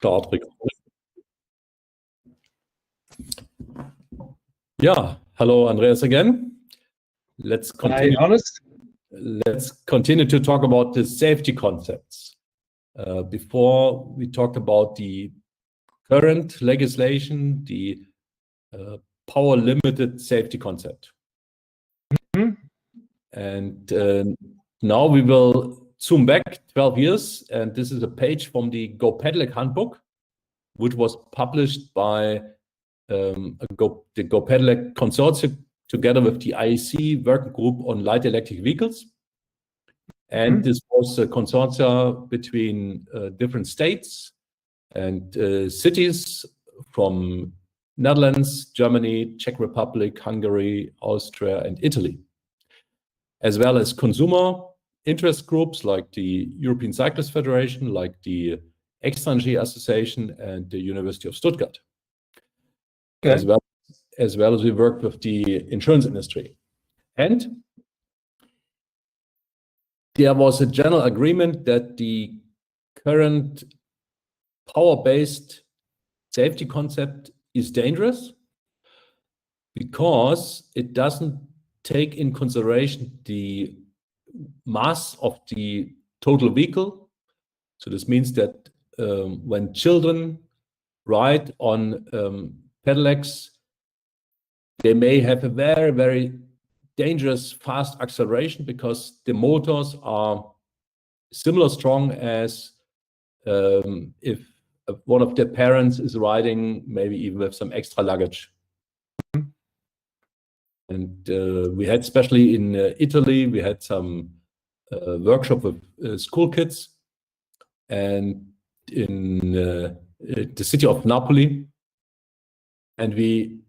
Start recording. Yeah, hello Andreas again. Let's continue. Hi, Honest. Let's continue to talk about the safety concepts. Before we talked about the current legislation, the power limited safety concept. Mhm. And now we will zoom back 12 years, and this is a page from the GoPedelec Handbook, which was published by the GoPedelec Consortium together with the IEC Working Group on Light Electric Vehicles. And this was a consortia between different states and cities from Netherlands, Germany, Czech Republic, Hungary, Austria, and Italy, as well as consumer interest groups like the European Cyclist Federation, like the Extranjee Association, and the University of Stuttgart. Okay. As well as we work with the insurance industry. And there was a general agreement that the current power-based safety concept is dangerous because it doesn't take in consideration the mass of the total vehicle. So this means that when children ride on pedelecs, they may have a very, very dangerous fast acceleration because the motors are similar strong as if one of their parents is riding, maybe even with some extra luggage. And we had, especially in Italy, we had some workshop with school kids, and in the city of Napoli, and we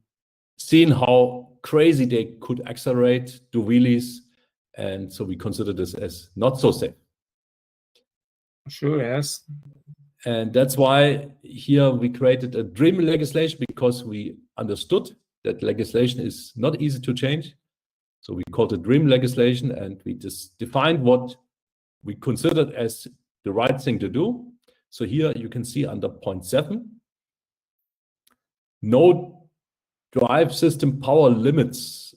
seen how crazy they could accelerate, do wheelies, and so we consider this as not so safe. Sure, yes. And that's why here we created a dream legislation, because we understood that legislation is not easy to change. So we called it dream legislation, and we just defined what we considered as the right thing to do. So here you can see under point 7, no drive system power limits.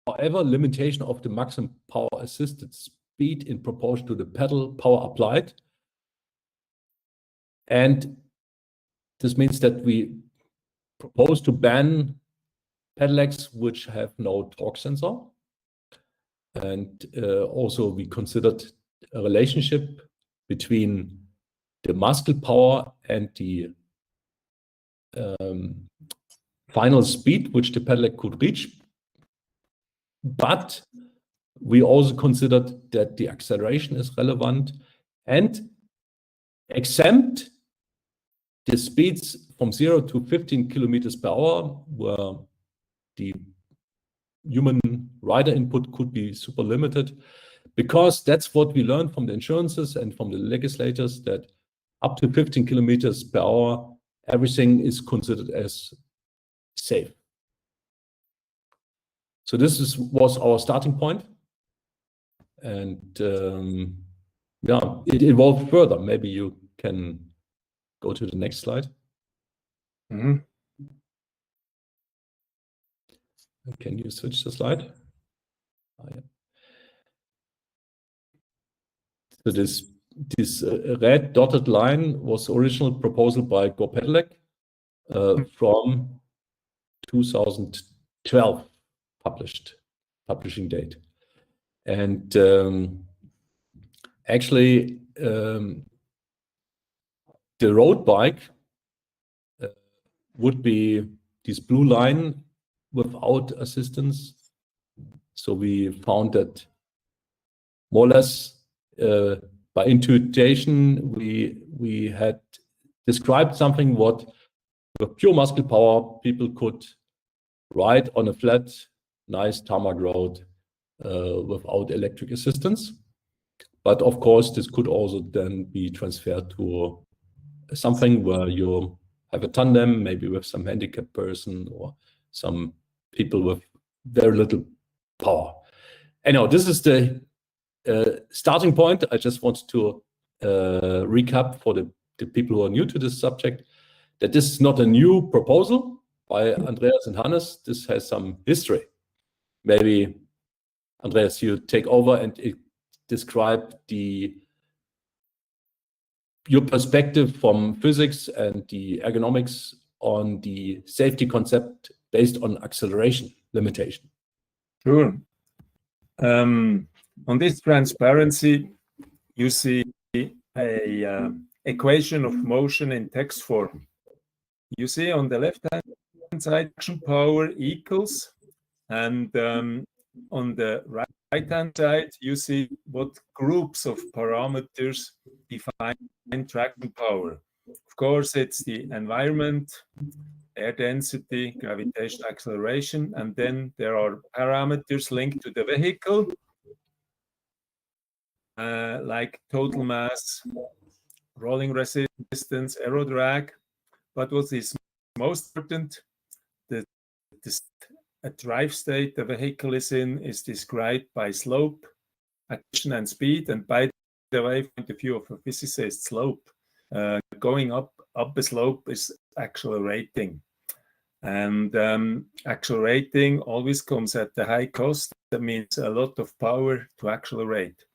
However, limitation of the maximum power assisted speed in proportion to the pedal power applied. And this means that we propose to ban pedelecs which have no torque sensor. And also we considered a relationship between the muscle power and the final speed which the pedelec could reach. But we also considered that the acceleration is relevant and exempt the speeds from 0 to 15 kilometers per hour, where the human rider input could be super limited, because that's what we learned from the insurances and from the legislators, that up to 15 kilometers per hour, everything is considered as safe. So this was our starting point. And yeah, it evolved further. Maybe you can go to the next slide. Can you switch the slide? Oh, yeah. So this red dotted line was the original proposal by GoPedelec from 2012 publishing date. And actually the road bike would be this blue line without assistance. So we found that more or less by intuition we had described something what with pure muscle power people could ride on a flat, nice tarmac road without electric assistance. But of course, this could also then be transferred to something where you have a tandem, maybe with some handicapped person or some people with very little power. Anyhow, this is the starting point. I just want to recap for the people who are new to this subject, that this is not a new proposal by Andreas and Hannes. This has some history. Maybe, Andreas, you take over and describe your perspective from physics and the ergonomics on the safety concept based on acceleration limitation. Sure. On this transparency, you see a equation of motion in text form. You see on the left-hand side, action power equals, and on the right-hand side, you see what groups of parameters define traction power. Of course, it's the environment, air density, gravitational acceleration, and then there are parameters linked to the vehicle, like total mass, rolling resistance, aero drag. But what is most important, the drive state the vehicle is in is described by slope, acceleration, and speed. And by the way, from the view of a physicist, slope, going up a slope is accelerating. And accelerating always comes at a high cost. That means a lot of power to accelerate.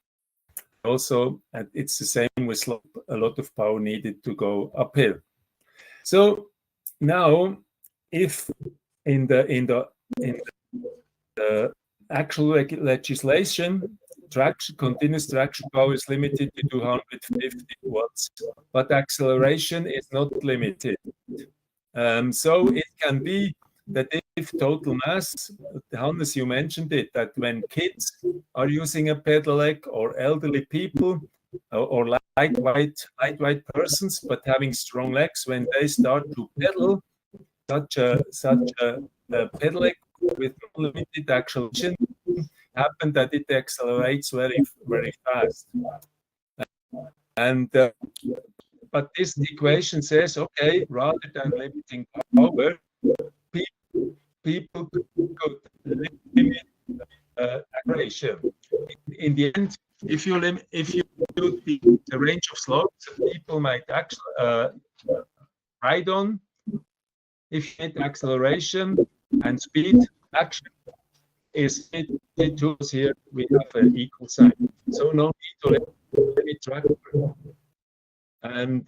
Also, it's the same with slope, a lot of power needed to go uphill. So now, if in the actual legislation, continuous traction power is limited to 250 watts, but acceleration is not limited. So it can be that if total mass, Hannes, you mentioned it, that when kids are using a Pedelec or elderly people or lightweight persons, but having strong legs, when they start to pedal, such a Pedelec with limited acceleration happen that it accelerates very, very fast. And but this equation says, okay, rather than limiting power, people could limit acceleration. In the end, if you do the range of slopes, people might actually ride on. If you limit acceleration and speed, action is it tools here we have an equal sign. So no need to limit traction. And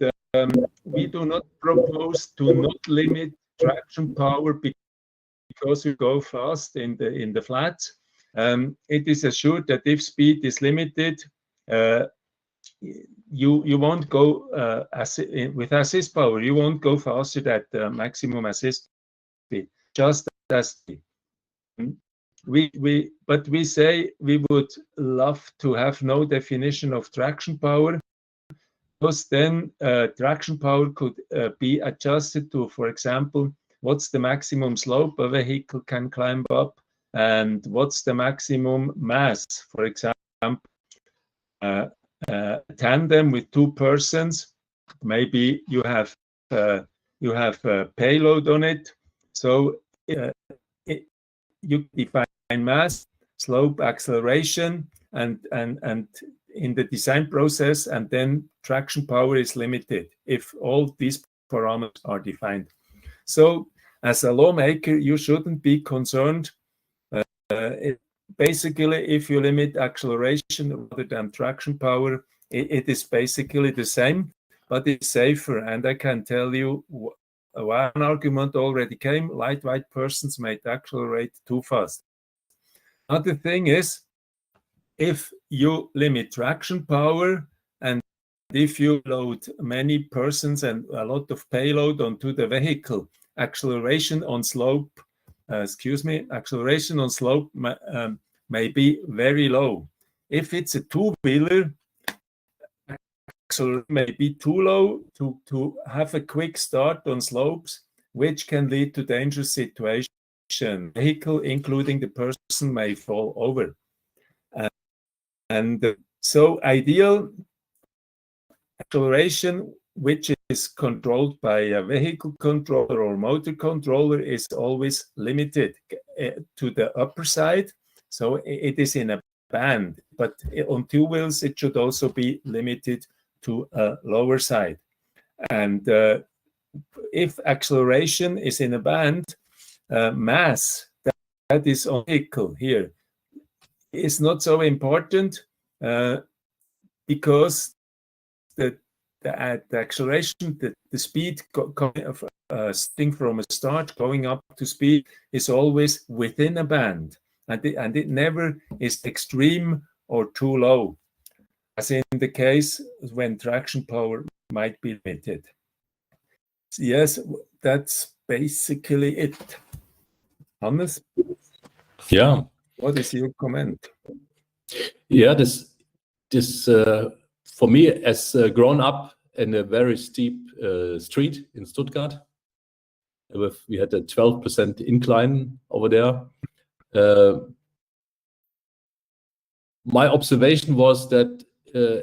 we do not propose to not limit traction power because we go fast in the flats. It is assured that if speed is limited, you won't go with assist power. You won't go faster at maximum assist speed. Just as but we say we would love to have no definition of traction power, because then traction power could be adjusted to, for example, what's the maximum slope a vehicle can climb up, and what's the maximum mass. For example, a tandem with two persons, maybe you have a payload on it, so you define mass, slope, acceleration, and in the design process, and then traction power is limited if all these parameters are defined. So as a lawmaker, you shouldn't be concerned. Basically, if you limit acceleration rather than traction power, it is basically the same, but it's safer. And I can tell you one argument already came: lightweight persons might accelerate too fast. Another thing is, if you limit traction power and if you load many persons and a lot of payload onto the vehicle, acceleration on slope may be very low. If it's a two-wheeler, acceleration may be too low to have a quick start on slopes, which can lead to dangerous situations. Vehicle, including the person, may fall over. And so ideal acceleration, which is controlled by a vehicle controller or motor controller, is always limited to the upper side. So it is in a band, but on two wheels, it should also be limited to a lower side. And if acceleration is in a band, mass, that is on vehicle here, is not so important because the acceleration, the speed starting from a start, going up to speed, is always within a band, and it never is extreme or too low, as in the case when traction power might be limited. Yes, that's basically it. Hannes? Yeah. What is your comment? Yeah, this for me, as grown up in a very steep street in Stuttgart, we had a 12% incline over there. My observation was that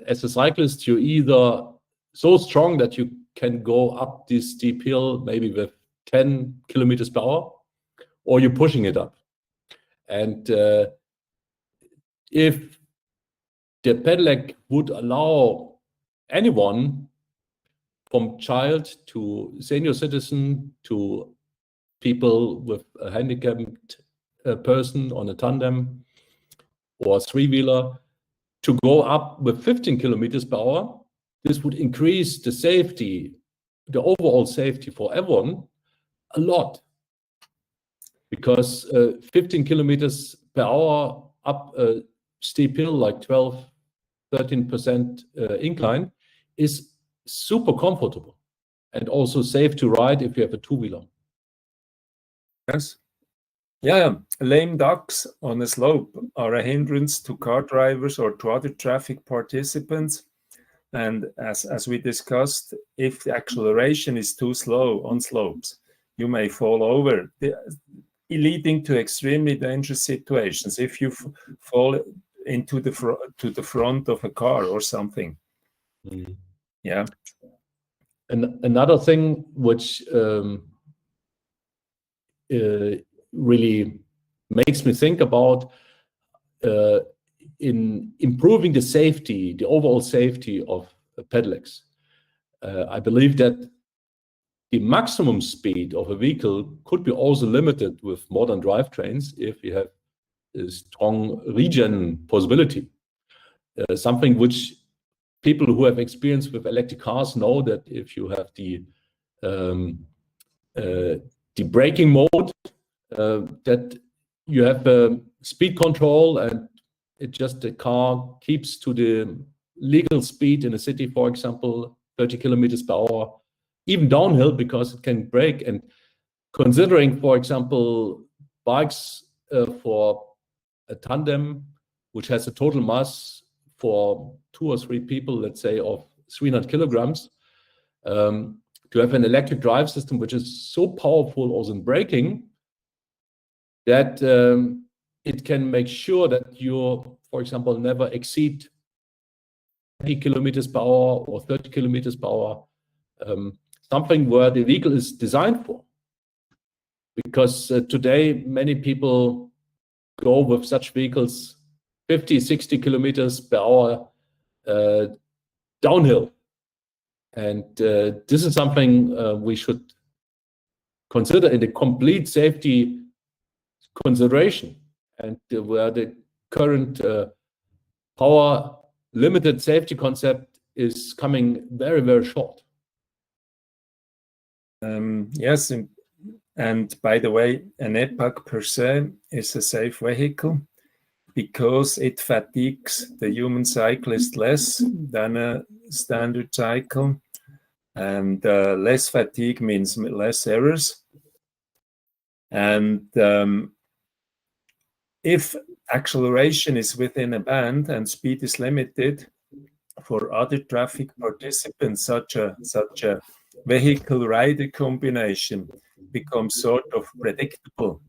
as a cyclist, you're either so strong that you can go up this steep hill maybe with 10 kilometers per hour, or you're pushing it up. And if the Pedelec would allow anyone, from child to senior citizen to people with a handicapped person on a tandem or three-wheeler, to go up with 15 kilometers per hour, this would increase the safety, the overall safety for everyone a lot. Because 15 kilometers per hour up a steep hill, like 12, 13% incline, is super comfortable and also safe to ride if you have a two-wheeler. Yes. Yeah, lame ducks on a slope are a hindrance to car drivers or to other traffic participants. And as we discussed, if the acceleration is too slow on slopes, you may fall over, leading to extremely dangerous situations if you fall into the front of a car or something. Mm. Yeah. And another thing which really makes me think about in improving the safety, the overall safety of pedelecs. I believe that the maximum speed of a vehicle could be also limited with modern drivetrains if you have a strong regen possibility. Something which people who have experience with electric cars know, that if you have the braking mode, that you have speed control, and the car keeps to the legal speed in a city, for example, 30 kilometers per hour, even downhill, because it can brake. And considering, for example, bikes for a tandem, which has a total mass for 2 or 3 people, let's say, of 300 kilograms, to have an electric drive system which is so powerful also in braking, that it can make sure that you, for example, never exceed 20 kilometers per hour or 30 kilometers per hour, something where the vehicle is designed for. Because today, many people go with such vehicles 50, 60 kilometers per hour downhill. And this is something we should consider in the complete safety consideration, and where the current power limited safety concept is coming very, very short. Yes, and by the way, an Neupert per se is a safe vehicle because it fatigues the human cyclist less than a standard cycle, and less fatigue means less errors. And if acceleration is within a band and speed is limited, for other traffic participants, such a vehicle-rider combination becomes sort of predictable.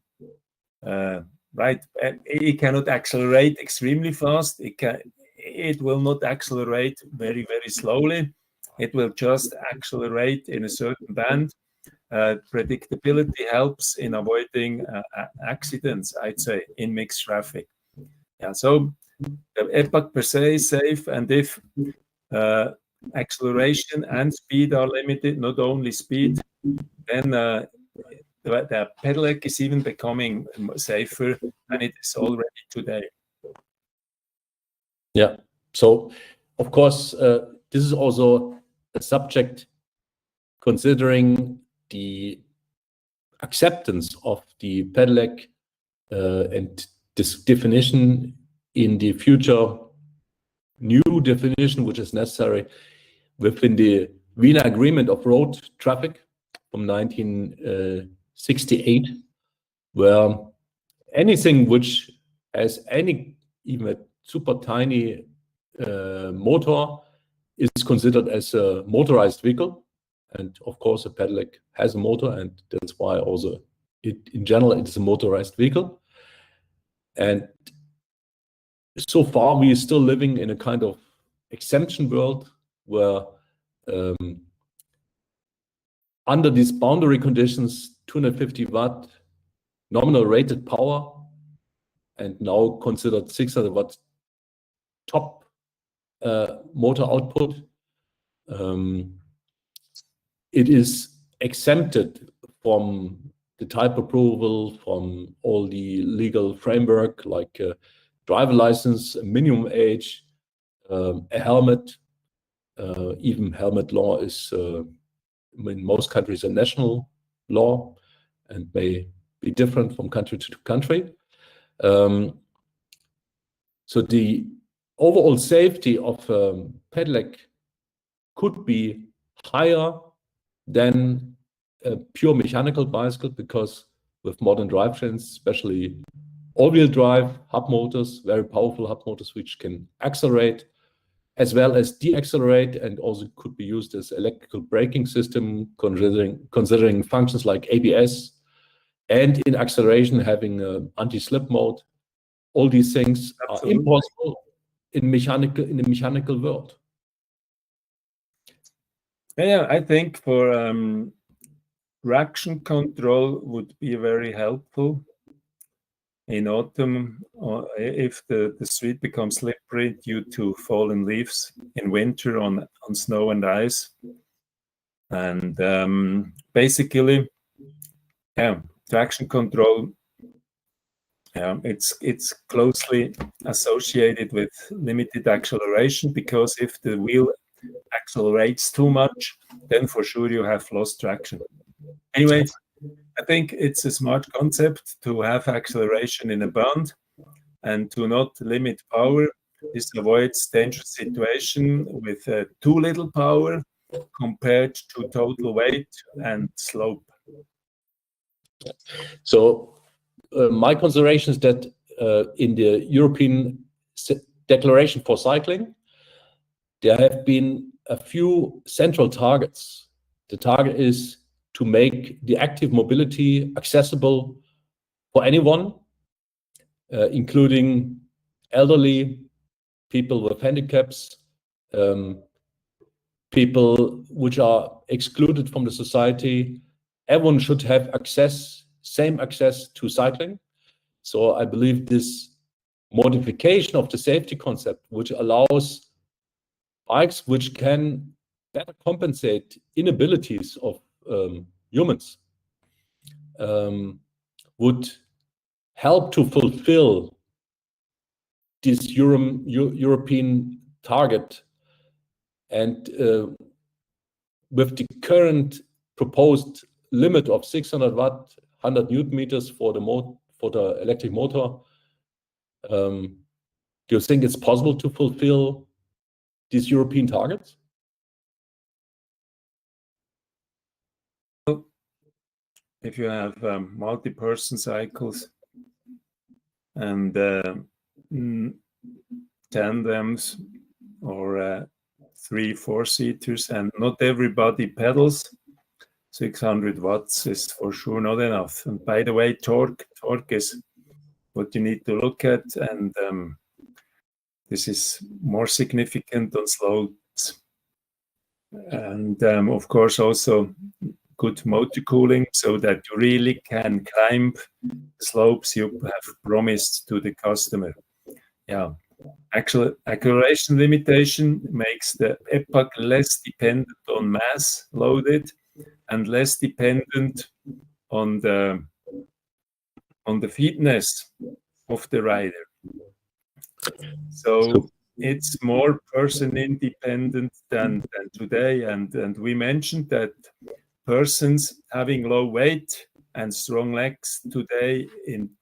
Right? It cannot accelerate extremely fast. It will not accelerate very, very slowly. It will just accelerate in a certain band. Predictability helps in avoiding accidents, I'd say, in mixed traffic. Yeah, so the Neupert per se is safe, and if acceleration and speed are limited, not only speed, then the Pedelec is even becoming safer than it is already today. Yeah. So, of course, this is also a subject considering the acceptance of the Pedelec and this definition in the future new definition which is necessary within the Vienna Agreement of Road Traffic from 1968, where anything which has even a super tiny motor is considered as a motorized vehicle. And of course, a Pedelec has a motor, and that's why also in general it is a motorized vehicle. And so far, we are still living in a kind of exemption world where under these boundary conditions, 250 watt nominal rated power and now considered 600 watt top motor output, it is exempted from the type approval, from all the legal framework like driver license, a minimum age, a helmet. Even helmet law is in most countries a national law and may be different from country to country. So the overall safety of Pedelec could be higher than a pure mechanical bicycle, because with modern drivetrains, especially all-wheel drive hub motors, very powerful hub motors which can accelerate as well as decelerate, and also could be used as electrical braking system, considering functions like ABS, and in acceleration having anti-slip mode. All these things Absolutely. are impossible in the mechanical world. Yeah, I think for traction control would be very helpful in autumn, or if the street becomes slippery due to fallen leaves, in winter on snow and ice. And basically, yeah, traction control, it's closely associated with limited acceleration, because if the wheel accelerates too much, then for sure you have lost traction. Anyway, I think it's a smart concept to have acceleration in a band and to not limit power. This avoids dangerous situation with too little power compared to total weight and slope. So my consideration is that in the European Declaration for Cycling, there have been a few central targets. The target is to make the active mobility accessible for anyone, including elderly, people with handicaps, people which are excluded from the society. Everyone should have same access to cycling. So I believe this modification of the safety concept, which allows bikes which can better compensate inabilities of humans, would help to fulfill this European target. And with the current proposed limit of 600 watt, 100 newton meters for the electric motor, do you think it's possible to fulfill these European targets? If you have multi-person cycles and tandems or 3-4-seaters, and not everybody pedals, 600 watts is for sure not enough. And by the way, torque is what you need to look at, and this is more significant on slopes. And of course also good motor cooling, so that you really can climb the slopes you have promised to the customer. Yeah, Actual acceleration limitation makes the epoch less dependent on mass loaded and less dependent on the fitness of the rider. So it's more person independent than today. And we mentioned that persons having low weight and strong legs today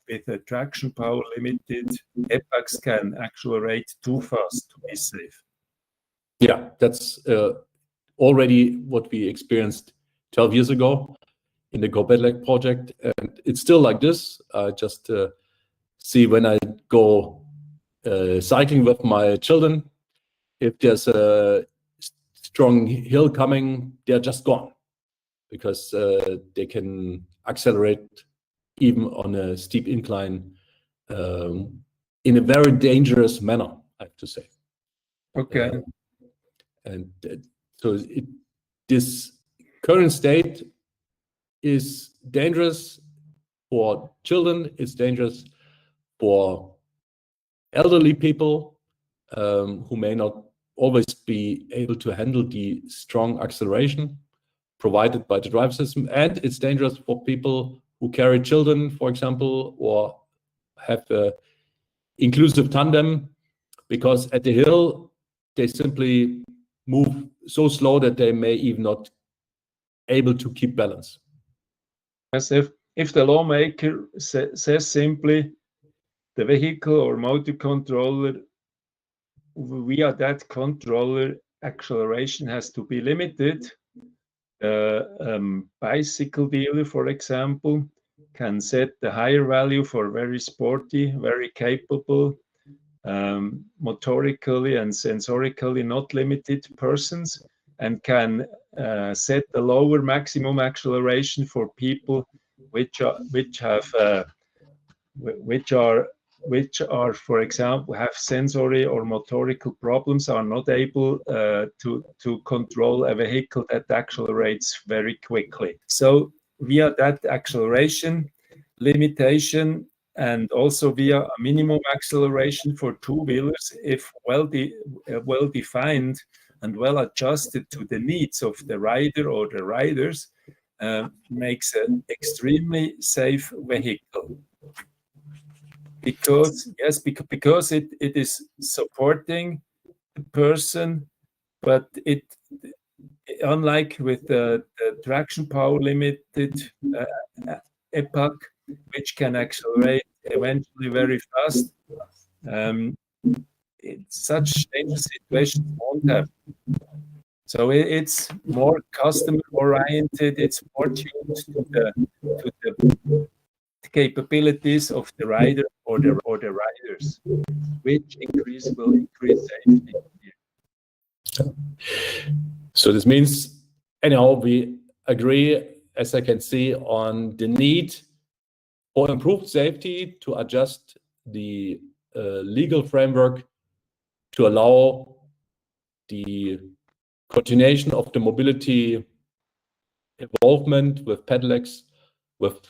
with a traction power limited epochs can accelerate too fast to be safe. Yeah, that's already what we experienced 12 years ago in the GoPedelec project, and it's still like this. I just see when I go cycling with my children, if there's a strong hill coming, they're just gone, because they can accelerate even on a steep incline in a very dangerous manner, I have to say. Okay. And so this current state is dangerous for children, it's dangerous for elderly people who may not always be able to handle the strong acceleration provided by the drive system, and it's dangerous for people who carry children, for example, or have an inclusive tandem, because at the hill they simply move so slow that they may even not able to keep balance. As if the lawmaker says simply, the vehicle or motor controller, via that controller, acceleration has to be limited. Bicycle dealer, for example, can set the higher value for very sporty, very capable, motorically and sensorically not limited persons, and can set the lower maximum acceleration for people which are, for example, have sensory or motorical problems, are not able to control a vehicle that accelerates very quickly. So via that acceleration limitation, and also via a minimum acceleration for two-wheelers, if well defined and well adjusted to the needs of the rider or the riders, makes an extremely safe vehicle. Because it is supporting the person, but it, unlike with the traction power limited epoch, which can accelerate eventually very fast, such dangerous situations won't happen. So it's more customer oriented. It's more tuned to the capabilities of the rider or the riders, which will increase safety. So this means, anyhow, we agree, as I can see, on the need for improved safety, to adjust the legal framework to allow the continuation of the mobility involvement with Pedelecs, with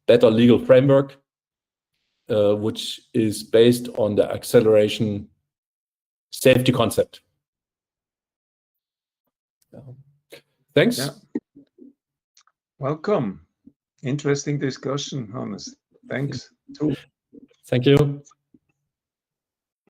better legal framework, which is based on the acceleration safety concept. Thanks. Yeah. Welcome. Interesting discussion, Hannes. Thanks too. Thank you.